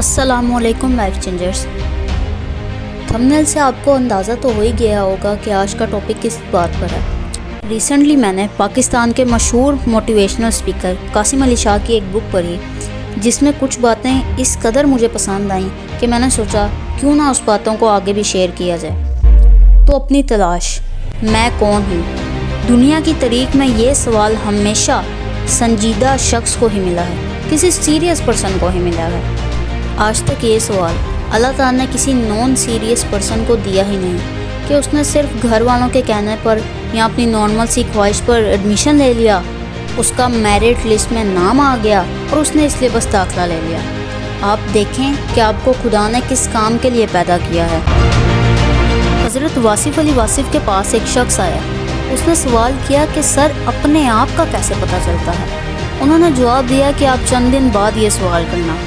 अस्सलाम वालेकुम life changers. Thumbnail से आपको अंदाज़ा तो हो ही गया होगा कि आज का टॉपिक किस बात पर है। रिसेंटली मैंने पाकिस्तान के मशहूर मोटिवेशनल स्पीकर कासिम अली शाह की एक बुक पढ़ी, जिसमें कुछ बातें इस कदर मुझे पसंद आईं कि मैंने सोचा क्यों ना उस बातों को आगे भी शेयर किया जाए। तो अपनी तलाश, मैं कौन हूँ। दुनिया की तारीख में ये सवाल हमेशा संजीदा शख्स को ही मिला है, किसी सीरियस पर्सन को ही मिला है। आज तक ये सवाल अल्लाह ताला ने किसी नॉन सीरियस पर्सन को दिया ही नहीं कि उसने सिर्फ घर वालों के कहने पर या अपनी नॉर्मल सी ख्वाहिश पर एडमिशन ले लिया, उसका मेरिट लिस्ट में नाम आ गया और उसने इसलिए बस दाखिला ले लिया। आप देखें कि आपको खुदा ने किस काम के लिए पैदा किया है। हज़रत वासिफ़ अली वासिफ़ के पास एक शख्स आया। उसने सवाल किया कि सर, अपने आप का कैसे पता चलता है। उन्होंने जवाब दिया कि आप चंद दिन बाद ये सवाल करना।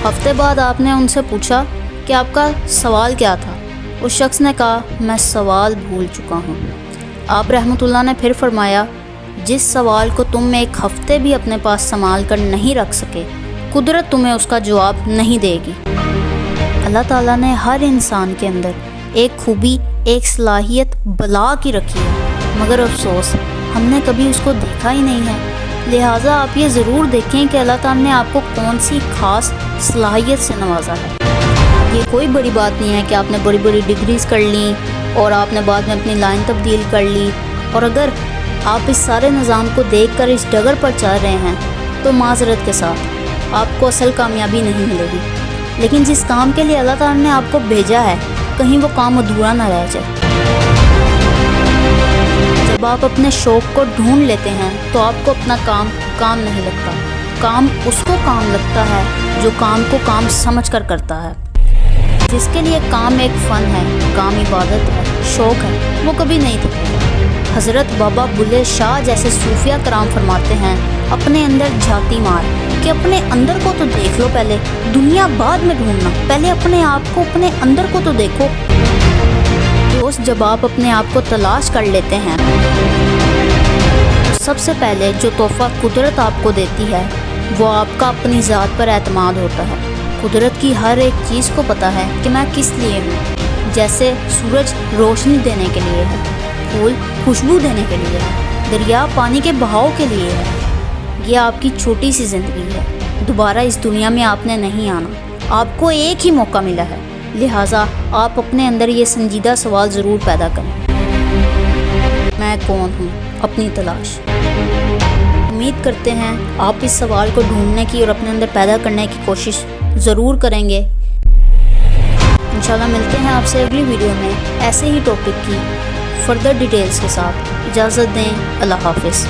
हफ्ते बाद आपने उनसे पूछा कि आपका सवाल क्या था। उस शख्स ने कहा, मैं सवाल भूल चुका हूँ। आप रहमतुल्लाह ने फिर फरमाया, जिस सवाल को तुम एक हफ्ते भी अपने पास संभाल कर नहीं रख सके, कुदरत तुम्हें उसका जवाब नहीं देगी। अल्लाह ताला ने हर इंसान के अंदर एक खूबी, एक सलाहियत बला की रखी है, मगर अफसोस हमने कभी उसको देखा ही नहीं है। लिहाजा आप ये ज़रूर देखें कि अल्लाह ताला ने आपको कौन सी ख़ास सलाहियत से नवाजा है। ये कोई बड़ी बात नहीं है कि आपने बड़ी बड़ी डिग्रीज़ कर ली और आपने बाद में अपनी लाइन तब्दील कर ली, और अगर आप इस सारे निज़ाम को देखकर इस डगर पर चल रहे हैं तो माज़रत के साथ आपको असल कामयाबी नहीं मिलेगी। लेकिन जिस काम के लिए अल्लाह ताला ने आपको भेजा है, कहीं वो काम अधूरा ना रह जाए। जब आप अपने शौक़ को ढूंढ लेते हैं तो आपको अपना काम नहीं लगता। काम उसको काम लगता है जो काम को काम समझ कर करता है। जिसके लिए काम एक फ़न है, काम इबादत है, शौक़ है, वो कभी नहीं थकेगा। हज़रत बाबा बुल्ले शाह जैसे सूफिया कराम फरमाते हैं, अपने अंदर झांकी मार कि अपने अंदर को तो देख लो पहले, दुनिया बाद में ढूंढना। पहले अपने आप को, अपने अंदर को तो देखो। दोस्त, जब आप अपने आप को तलाश कर लेते हैं तो सबसे पहले जो तोहफ़ा कुदरत आपको देती है वो आपका अपनी ज़ात पर एतमाद होता है। कुदरत की हर एक चीज़ को पता है कि मैं किस लिए हूँ। जैसे सूरज रोशनी देने के लिए है, फूल खुशबू देने के लिए है, दरिया पानी के बहाव के लिए है। ये आपकी छोटी सी ज़िंदगी है, दोबारा इस दुनिया में आपने नहीं आना। आपको एक ही मौका मिला है, लिहाजा आप अपने अंदर ये संजीदा सवाल ज़रूर पैदा करें, मैं कौन हूँ, अपनी तलाश। उम्मीद करते हैं आप इस सवाल को ढूंढने की और अपने अंदर पैदा करने की कोशिश ज़रूर करेंगे। इंशाल्लाह मिलते हैं आपसे अगली वीडियो में ऐसे ही टॉपिक की फर्दर डिटेल्स के साथ। इजाज़त दें, अल्लाह हाफ़िज़।